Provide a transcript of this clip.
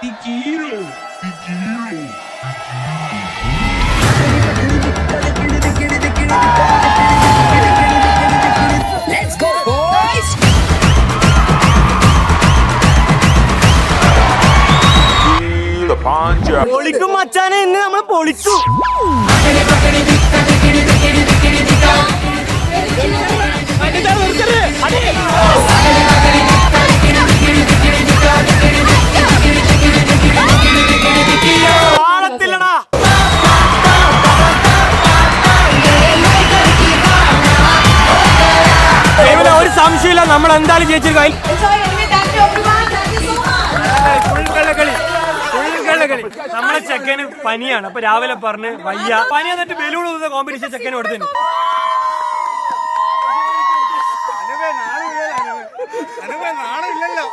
Te quiero. Te quiero. Let's go, boys! പൊളിക്കും മച്ചാനെ, ഇന്ന് നമ്മൾ പൊളിച്ചു. ഒരു സംശയമില്ല, നമ്മൾ എന്തായാലും ജയിച്ചു. നമ്മളെ ചെക്കന് പനിയാണ്, അപ്പൊ രാവിലെ പറഞ്ഞ് വയ്യ പനി എന്നിട്ട് ബലൂൺ കോമ്പറ്റീഷൻ ചെക്കന് കൊടുത്തു. നാണില്ലല്ലോ.